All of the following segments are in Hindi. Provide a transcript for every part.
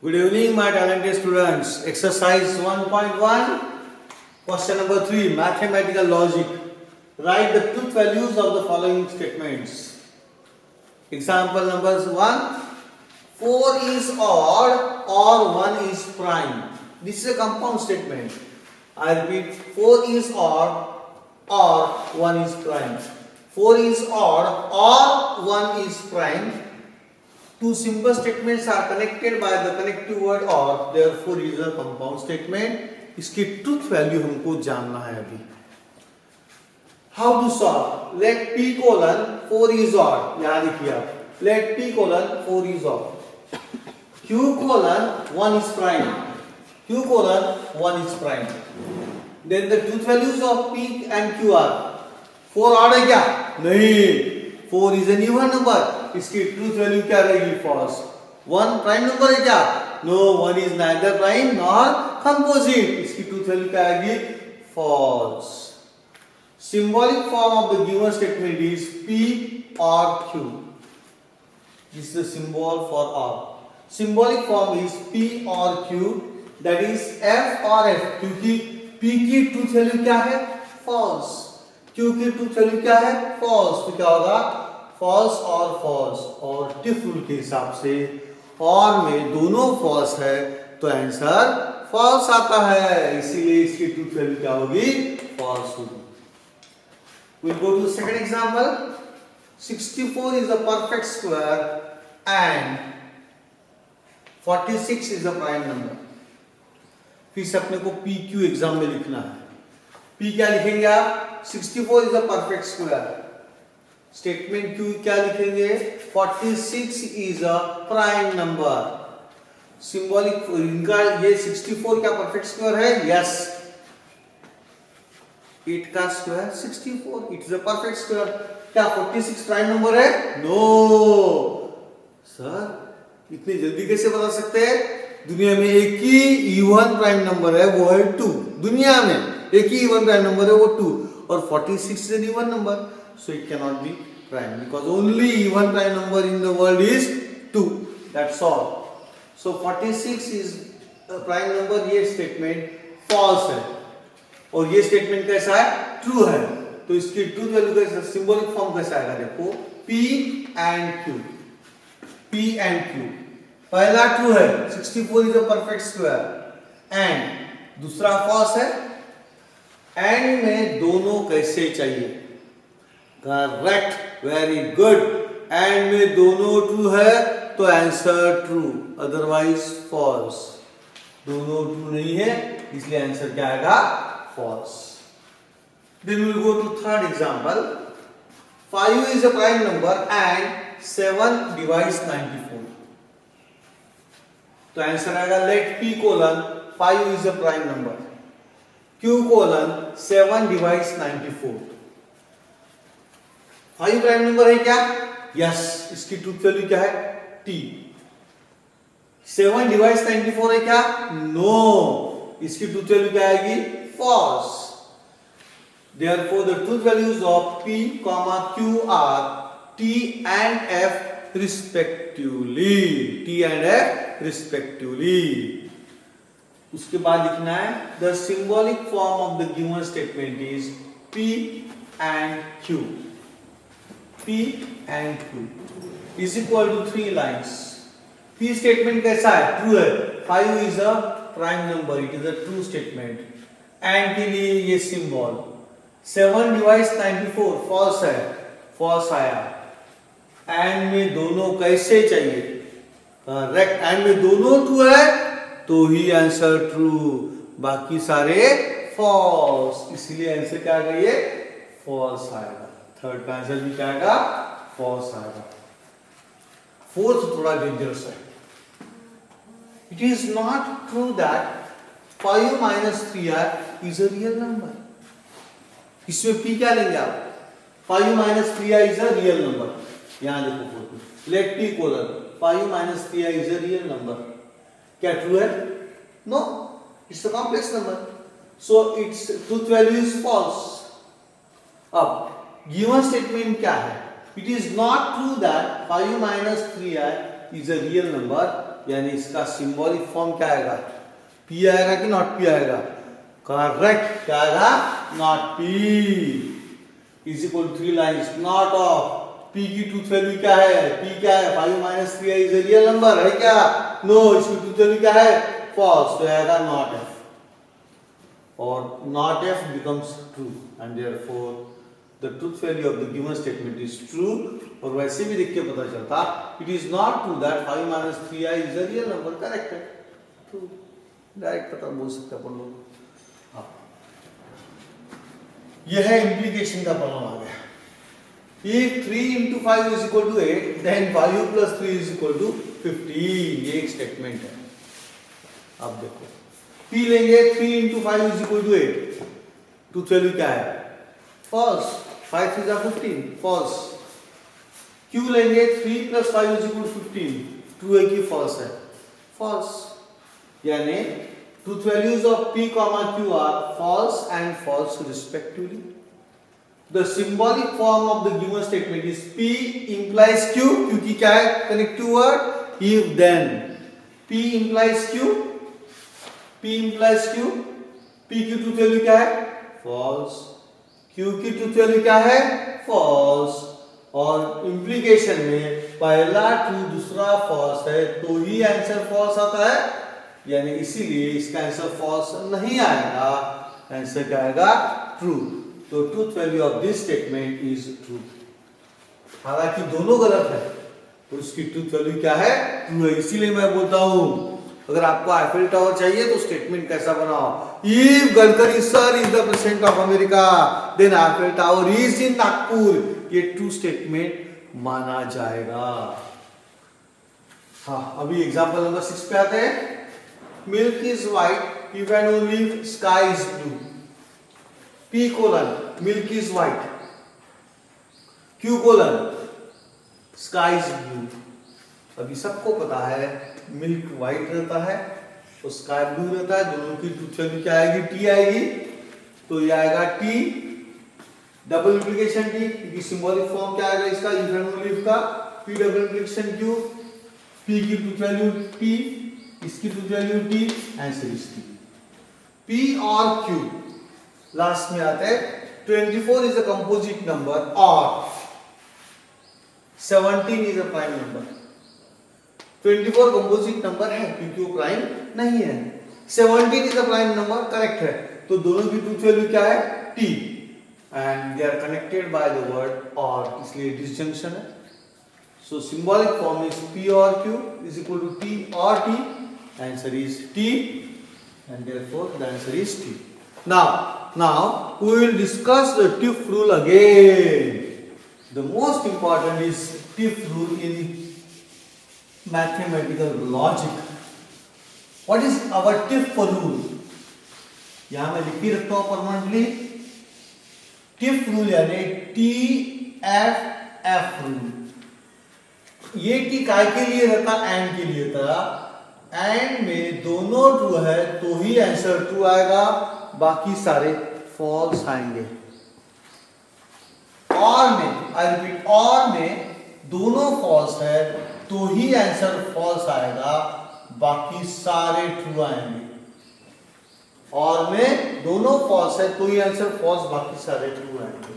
Good evening, my talented students. Exercise 1.1, question number 3, mathematical logic. Write the truth values of the following statements. Example numbers 1, 4 is odd or 1 is prime. This is a compound statement. I repeat, 4 is odd or 1 is prime. 4 is odd or 1 is prime. Two simple statements are connected by the connective word or, therefore it is a compound statement. इसकी truth value हमको जानना है अभी. How to solve? Let p colon 4 is odd. यहाँ देखिए आप. Let p colon 4 is odd. Q colon 1 is prime. Q colon 1 is prime. Then the truth values of p and q are 4 odd है क्या? नहीं. 4 is an even number. इसकी ट्रूथ वैल्यू क्या रहेगी? फॉल्स. 1 प्राइम नंबर है क्या? No, 1 is neither prime nor composite. इसकी ट्रूथ वैल्यू क्या आएगी? False. Symbolic form of the given statement is p or q. This is the symbol for or. Symbolic form is p or q, that is f or f. क्योंकि p की ट्रूथ वैल्यू क्या है? फॉल्स. q की ट्रूथ वैल्यू क्या है? फॉल्स. तो क्या होगा? फॉल्स और फॉल्स. और टिफ रूल के हिसाब से और में दोनों फॉल्स है तो आंसर फॉल्स आता है. इसीलिए इसकी ट्रूथ वैल्यू क्या होगी? फॉल्स होगी. We'll go to the second example. 64 is a perfect square and 46 is a prime number. फिर से अपने को PQ एग्जाम में लिखना है. P क्या लिखेंगे आप? 64 is a perfect square. Statement Q क्या लिखेंगे? 46 is a prime number. Symbolic इनका ये 64 क्या परफेक्ट स्क्वायर है? यस. 8 का square 64. It is a perfect square. क्या 46 प्राइम नंबर है? नो सर, इतनी जल्दी कैसे बता सकते हैं? दुनिया में एक ही इवन प्राइम नंबर है, वो है 2. दुनिया में एक ही इवन प्राइम नंबर है, वो 2. और 46 is an even number. So it cannot be prime because only even prime number in the world is 2. That's all. So 46 is a prime number. ये statement false है और ये statement कैसा है? True है. तो इसकी ट्रूथ वैल्यू कैसा? सिंबॉलिक फॉर्म कैसा आएगा? देखो P and Q. P and Q. पहला ट्रू है, 64 is a perfect square. And दूसरा false है. And में दोनों कैसे चाहिए? Correct, very good. एंड में दोनों ट्रू है तो आंसर ट्रू, अदरवाइज फॉल्स. दोनों ट्रू नहीं है इसलिए आंसर क्या आएगा? False. Then we will go to third example. 5 is a prime number and 7 divides 94. तो आंसर आएगा let p colon 5 is a prime number. q colon 7 divides 94. 5 prime number है क्या? यस. इसकी ट्रूथ वैल्यू क्या है? t. 7 डिवाइड्स 94 है क्या? नो. इसकी ट्रूथ वैल्यू क्या आएगी? False. Therefore the truth values of p, q are t and f respectively. t and f respectively. उसके बाद लिखना है the symbolic form of the given statement is p and q. P and Q is equal to 3 lines. P statement कैसा है? True है. 5 is a prime number. It is a true statement. And के लिए ये symbol. 7 divides 94 false है. False आया. And में दोनों कैसे चाहिए? Correct. And में दोनों true है तो ही आंसर true. बाकी सारे false. इसीलिए आंसर क्या आ गया? ये false आएगा. थर्ड का आंसर भी क्या आएगा? फॉल्स आएगा. फोर्थ थोड़ा डेंजरस है. It is not true that 5 minus 3i is a real number. इसमें p क्या लेंगे आप? 5 minus 3i is a real number. यहां देखो फोर्थ में let p colon 5 minus 3i is a real number. क्या ट्रू है? No, it's a complex number. So its truth value is false. अब गिवन स्टेटमेंट क्या है? It is not true that 5 minus 3i is a real number. यानी इसका सिंबॉलिक फॉर्म क्या आएगा, पी आएगा कि नॉट पी आएगा, करेक्ट, क्या आएगा, not P. Is equal to 3 lines, not of P की ट्रूथ वैल्यू क्या है, पी क्या है, 5 minus 3 is a real number है क्या, नो, इसकी ट्रूथ वैल्यू क्या है, फॉल्स, तो आएगा नॉट एफ, और not F becomes true and therefore the truth value of the given statement is true. और वैसे भी देख के पता चलता it is not true that 5 minus 3i is a real number, correct है, ट्रू, डायरेक्ट पता बोल सकते अपन लोग। हाँ, यह है इम्प्लीकेशन का प्रॉब्लम आ गया। If 3 into 5 is equal to 8, then 5 plus 3 is equal to 15, ये एक स्टेटमेंट है। अब देखो P लेंगे, 3 into 5 is equal to 8, truth value क्या है, false, 5 3 are 15, false। Q लेंगे, 3 plus 5 is equal to 15, true है कि false है, false। यानी truth values of P, Q are false and false respectively। The symbolic form of the given statement is P implies Q, क्योंकि क्या है, connective word, if then। P implies Q, P implies Q, P की ट्रूथ वैल्यू क्या है, false, Q की ट्रूथ वैल्यू क्या है, false। और इम्प्लीकेशन में पहला ट्रू दूसरा false है तो ही आंसर false आता है, यानी इसीलिए इसका आंसर false नहीं आएगा, आंसर क्या आएगा, ट्रू। तो truth value of this statement is true. हालांकि दोनों गलत है और उसकी ट्रूथ वैल्यू क्या है, ट्रू है। इसीलिए मैं बोलता हूं अगर आपको आईफिल टावर चाहिए तो स्टेटमेंट कैसा बनाओ, if Gadkari sir is the president of America then Eiffel tower is in Nagpur, ये ट्रू स्टेटमेंट माना जाएगा। हाँ, अभी एग्जांपल नंबर 6 पे आते हैं। Milk is white if and only sky is blue. P colon milk is white, Q colon sky is blue। अभी सबको पता है मिल्क व्हाइट रहता है और स्काई ब्लू रहता है, दोनों की ट्रूथ वैल्यू क्या आएगी, T आएगी, तो ये आएगा T, डबल इंप्लीकेशन T, क्योंकि सिंबॉलिक फॉर्म क्या आएगा इसका, इफ एंड ओनली इफ का, P double implication Q, P की ट्रूथ वैल्यू T, इसकी truth value T, answer is T। P और Q लास्ट में आते हैं। 24 इज अ कंपोजिट नंबर और 17 is a prime number. 24 composite number है क्योंकि वो प्राइम नहीं है, 17 is a prime number, correct है, तो दोनों की ट्रूथ वैल्यू क्या है, T, and they are connected by the word और, इसलिए डिसजंक्शन है। So symbolic form is P और Q is equal to T और T, answer is T and therefore the answer is T। Now we will discuss the TIF rule again. The most important is TIF rule in mathematical logic. What is our TIF rule? यहाँ मैं लिख रखता हूँ परमानेंटली। TIF rule यानी TFF rule। ये T काय के लिए रहता, एंड के लिए था, एंड में दोनों ट्रू है तो ही आंसर ट्रू आएगा, बाकी सारे फॉल्स आएंगे। और में, आई रिपीट, और में दोनों फॉल्स है तो ही आंसर फॉल्स आएगा, बाकी सारे ट्रू आएंगे। और में दोनों फॉल्स है तो ही आंसर फॉल्स, बाकी सारे ट्रू आएंगे।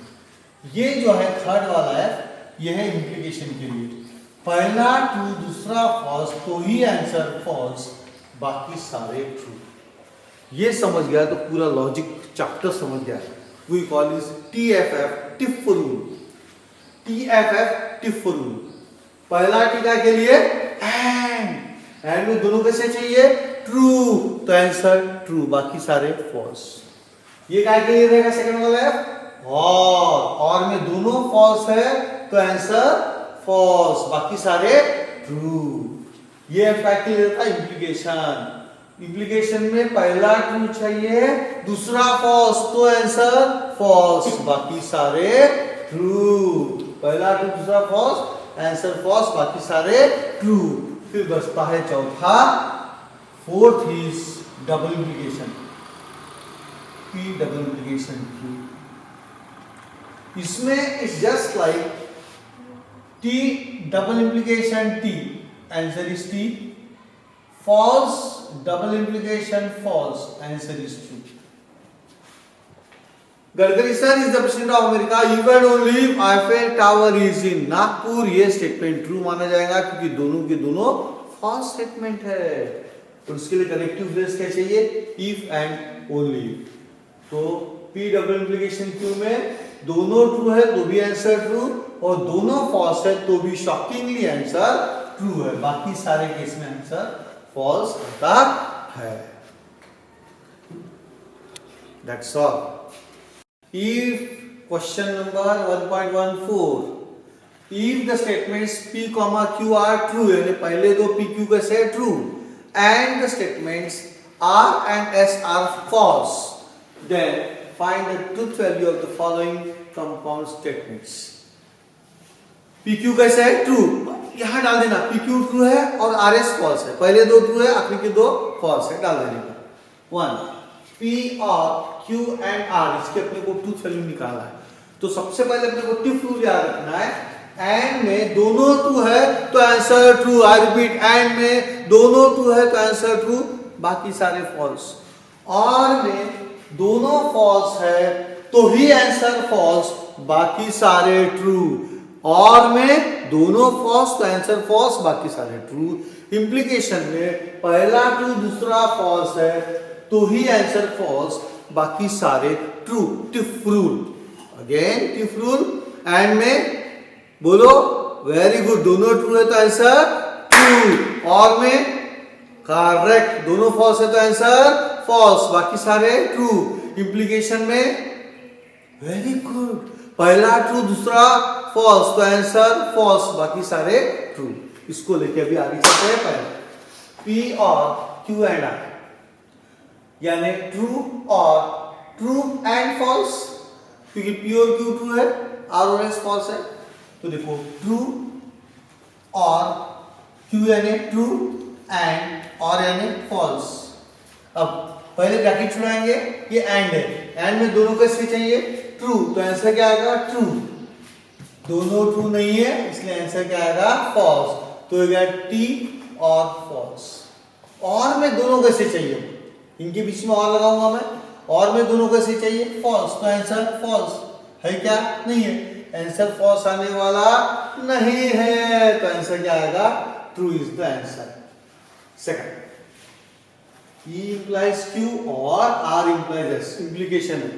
ये जो है थर्ड वाला है, यह है इंप्लीकेशन के लिए, पहला ट्रू दूसरा फॉल्स तो ही आंसर फॉल्स, बाकी सारे ट्रू। ये समझ गया तो पूरा लॉजिक चैप्टर समझ गया। We call this TFF, tiff rule. TFF tiff rule. पहला टीका के लिए एंड में दोनों कैसे चाहिए, ट्रू, तो आंसर ट्रू, बाकी सारे फॉल्स। ये क्या के लिए रहेगा, सेकंड वाला है, और में दोनों फॉल्स है तो आंसर फॉल्स, बाकी सारे ट्रू। ये फैक्ट के लिए था इंप्लीकेशन। इंप्लीकेशन में पहला ट्रू चाहिए दूसरा फॉल्स तो आंसर फॉल्स, बाकी सारे ट्रू। पहला ट्रू दूसरा फॉल्स, आंसर फॉल्स, बाकी सारे ट्रू। फिर बचता है चौथा, fourth is double implication, P double implication Q। इसमें it's just like T double implication T, answer is T, false, double implication false, answer is true. Gadkari sir is the president of America, even only Eiffel Tower is in Nagpur, ये स्टेटमेंट ट्रू माना जाएगा क्योंकि दोनों के दोनों फॉल्स स्टेटमेंट है। तो उसके लिए कनेक्टिव फ्रेज क्या चाहिए? If and only. तो P डबल इम्प्लीकेशन Q में दोनों ट्रू है तो भी आंसर ट्रू, और दोनों फॉल्स है तो भी शॉकिंगली आंसर ट्रू है। बाकी सारे केस में आंसर फॉल्स आता है। That's all. If question number 1.14, if the statements P, Q are true, यानी पहले दो P, Q कैसे है true, and the statements R and S are false, then find the truth value of the following compound statements. P, Q कैसे है true, यहाँ डाल देना P, Q true है और R, S false है। पहले दो true है, आखिरी के दो false है, डाल देने का। 1 P और Q एंड R, इसके अपने को ट्रूथ वैल्यू निकालना है। तो सबसे पहले अपने को टिफ रूल याद रखना है। एंड में दोनों ट्रू है तो answer true, I repeat, and में दोनों ट्रू है तो आंसर ट्रू, बाकी सारे फॉल्स। और में दोनों फॉल्स है तो ही आंसर फॉल्स, बाकी सारे ट्रू। और में दोनों फॉल्स तो आंसर फॉल्स, बाकी सारे ट्रू। इंप्लीकेशन में पहला ट्रू दूसरा फॉल्स है तो ही आंसर फॉल्स, बाकी सारे true. Tiff rule, again tiff rule. And में बोलो वेरी गुड, दोनों ट्रू है तो आंसर ट्रू, और में करेक्ट, दोनों फॉल्स है तो आंसर फॉल्स, बाकी सारे ट्रू। इंप्लीकेशन में वेरी गुड, पहला ट्रू दूसरा फॉल्स तो आंसर फॉल्स, बाकी सारे ट्रू। इसको लेके अभी आगे चलते हैं। पहले P और Q एंड R, यानी ट्रू और ट्रू एंड फॉल्स, क्योंकि P और Q ट्रू है, R और S फॉल्स है। तो देखो ट्रू और Q यानी ट्रू एंड R यानी फॉल्स। अब पहले ब्रैकेट छुड़ाएंगे, ये एंड है, एंड में दोनों कैसे चाहिए ट्रू, तो आंसर क्या आएगा ट्रू। दोनों ट्रू नहीं है इसलिए आंसर क्या आएगा फॉल्स, तो हो गया T और फॉल्स। और में दोनों कैसे चाहिए, इनके बीच में और लगाऊंगा मैं, और में दोनों कैसे चाहिए फॉल्स, तो आंसर फॉल्स है क्या, नहीं है, आंसर फॉल्स आने वाला नहीं है, तो आंसर क्या आएगा true is the answer. Second, E implies Q और R implies S, implication है,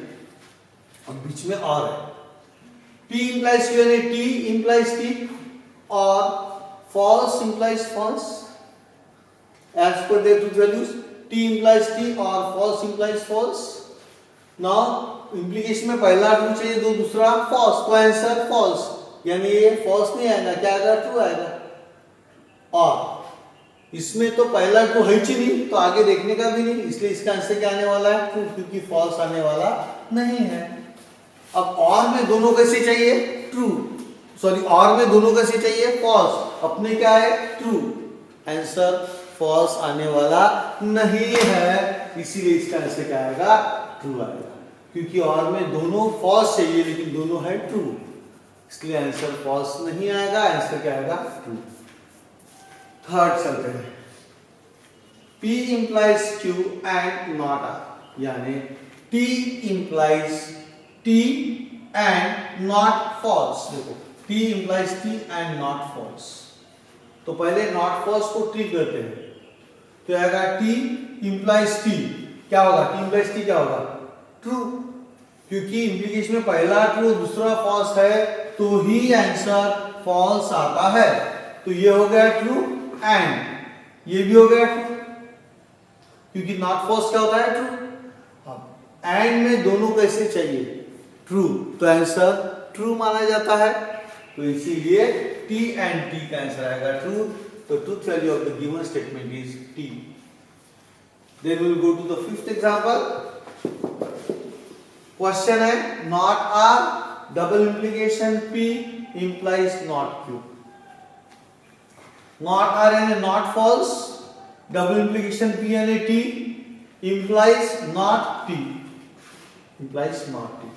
और बीच में और है। P implies Q यानी T implies T, और false implies false as per their truth values। T implies T और false implies false। Now implication में पहला ट्रू चाहिए दो दूसरा false, तो आंसर false, यानी ये false नहीं आएगा, क्या आएगा ट्रू आएगा। और इसमें तो पहला ट्रू है ही नहीं तो आगे देखने का भी नहीं, इसलिए इसका आंसर क्या आने वाला है ट्रू, क्योंकि false आने वाला नहीं है। अब और में दोनों कैसे चाहिए ट्रू, सॉरी और में दोनों कैसे चाहिए false, अपने क्या है ट्रू, आंसर फॉल्स आने वाला नहीं है, इसीलिए इसका आंसर क्या आएगा ट्रू आएगा, क्योंकि और में दोनों फॉल्स चाहिए लेकिन दोनों है ट्रू, इसलिए आंसर फॉल्स नहीं आएगा, आंसर क्या आएगा ट्रू। थर्ड चलते हैं, P implies Q and not R, यानी T implies T and not false। देखो T implies T and not false, तो पहले नॉट फॉल्स को ट्रिक करते हैं, तो आएगा T implies T, क्या होगा T implies T क्या होगा ट्रू, क्योंकि इंप्लीकेशन में पहला ट्रू दूसरा फॉल्स है तो ही आंसर फॉल्स आता है, तो ये हो गया ट्रू एंड ये भी हो गया ट्रू, क्योंकि नॉट फॉल्स क्या होता है ट्रू। अब एंड में दोनों कैसे चाहिए ट्रू, तो आंसर ट्रू माना जाता है, तो इसीलिए T and T का आंसर आएगा ट्रू, तो truth value of the given statement is T। Then we will go to the fifth example. Question है not R double implication P implies not Q। Not R यानी not false, double implication P यानी T implies not T, implies not T।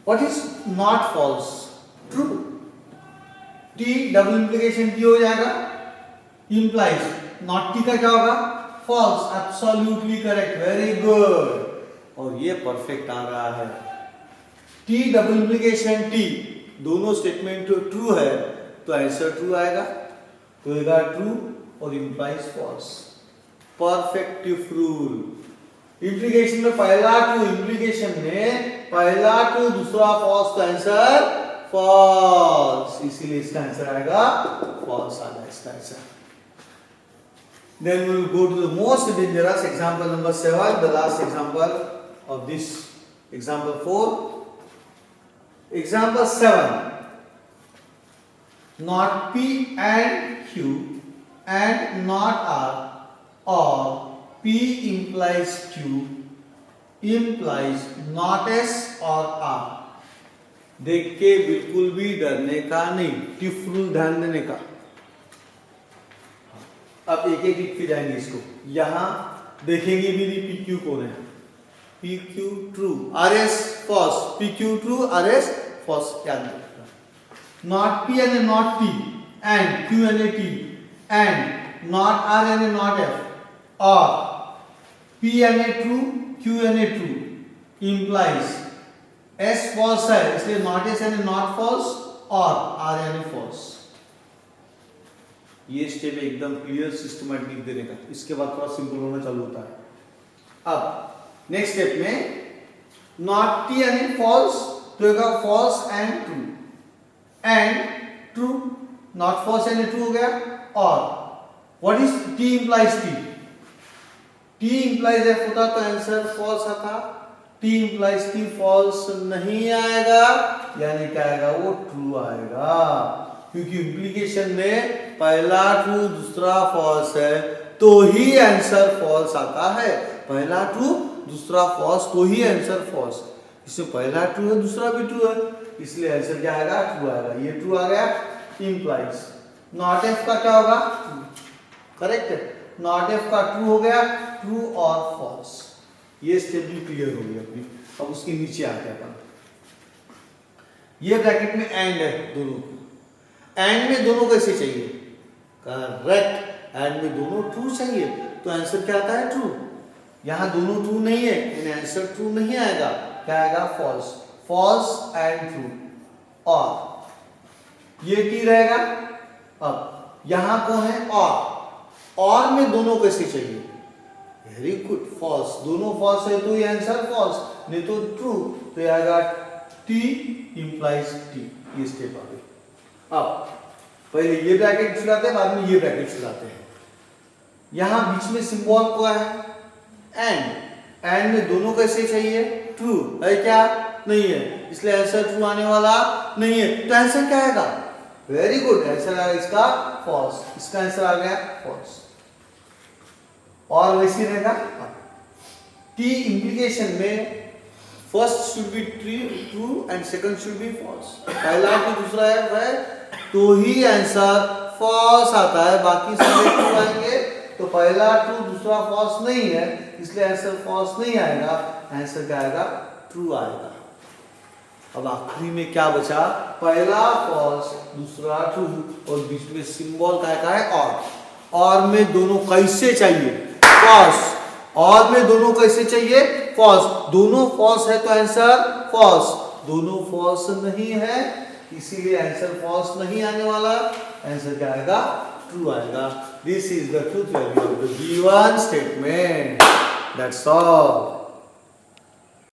What is not false? True। T double implication T हो जाएगा implies, नॉट टी का क्या होगा? False. Absolutely correct, very good. और ये परफेक्ट आ रहा है। टी डबल इम्प्लीकेशन टी, दोनों स्टेटमेंट ट्रू है तो आंसर ट्रू आएगा, तो आएगा ट्रू और implies false. Perfective rule. Implication में पहला ट्रू, इम्प्लीकेशन में पहला ट्रू दूसरा फॉल्स, तो आंसर फॉल्स, इसीलिए इसका आंसर आएगा फॉल्स आएगा इसका answer. Then we will go to the most dangerous example number 7, the last example of this example 4. Example 7. Not P and Q and not R, or P implies Q implies not S or R. देख के बिल्कुल भी डरने का नहीं, टिफ रूल ध्यान देने का। अब एक एक लिख के जाएंगे इसको। यहां देखेंगे भी नहीं पी क्यू कौन है। P Q true, R S false, P Q true, R S false, याद रखना। Not P and not T and Q and T and not R and not F, और P and true, Q and true implies S false है, इसलिए not S and not false और आर एंड फॉल्स। ये स्टेप एकदम क्लियर सिस्टमैटिक देने का, इसके बाद थोड़ा सिंपल होना चालू होता है। अब नेक्स्ट स्टेप में नॉट टी एंड फॉल्स, तो false and true, not false and true हो गया। और what is T implies T, T implies F होता तो आंसर फॉल्स आता, टी इंप्लाइज टी फॉल्स नहीं आएगा, यानी क्या आएगा? वो ट्रू आएगा, क्योंकि इम्प्लीकेशन में पहला ट्रू दूसरा फॉल्स है तो ही आंसर फॉल्स आता है। पहला ट्रू दूसरा फॉल्स तो ही आंसर फॉल्स, इसमें पहला ट्रू है दूसरा भी ट्रू है, इसलिए आंसर क्या आएगा? ट्रू आएगा। ये ट्रू आ गया, इंप्लाइज। नॉट एफ का क्या होगा? करेक्ट है, नॉट एफ का ट्रू हो गया, ट्रू और फॉल्स। ये स्टेप भी क्लियर हो गया अपनी। अब उसके नीचे आते हैं अपन। ये ब्रैकेट में एंड है दोनों, एंड में दोनों कैसे चाहिए? करेक्ट, एंड में दोनों ट्रू चाहिए तो आंसर क्या आता है? ट्रू। यहां दोनों ट्रू नहीं है, यानी आंसर ट्रू नहीं आएगा, क्या आएगा? फॉल्स। फॉल्स एंड ट्रू, और ये टी रहेगा। अब यहां कौन है? और में दोनों कैसे चाहिए? Very good, false. दोनों फॉल्स है तो ये आंसर फॉल्स, नहीं तो ट्रू, तो ये आएगा टी इंप्लाइज टी। ये स्टेप आ गई। अब पहले ये ब्रैकेट चलाते हैं, बाद में ये ब्रैकेट चलाते हैं। यहां बीच में सिंबल क्या है? एंड में दोनों कैसे चाहिए? ट्रू है क्या? नहीं है, इसलिए आंसर ट्रू आने वाला नहीं है, तो आंसर क्या आएगा? वेरी गुड, आंसर आएगा इसका फॉल्स। इसका आंसर आ गया फॉल्स। और वैसे रहेगा टी इंप्लीकेशन में first should be true and second should be false. पहला ट्रू दूसरा है तो ही आंसर फॉल्स आता है, बाकी सारे ट्रू आएंगे तो पहला ट्रू दूसरा फॉल्स नहीं है, इसलिए आंसर फॉल्स नहीं आएगा, आंसर क्या आएगा? ट्रू आएगा। अब आखिरी में क्या बचा? पहला फॉल्स दूसरा ट्रू और बीच में सिंबल का है और में दोनों कैसे चाहिए? फॉल्स। और में दोनों कैसे चाहिए? फॉल्स। दोनों फॉल्स है तो आंसर फॉल्स, दोनों फॉल्स नहीं है इसीलिए आंसर फॉल्स नहीं आने वाला, आंसर क्या आएगा? ट्रू आएगा। This is the truth value of the given statement. That's all.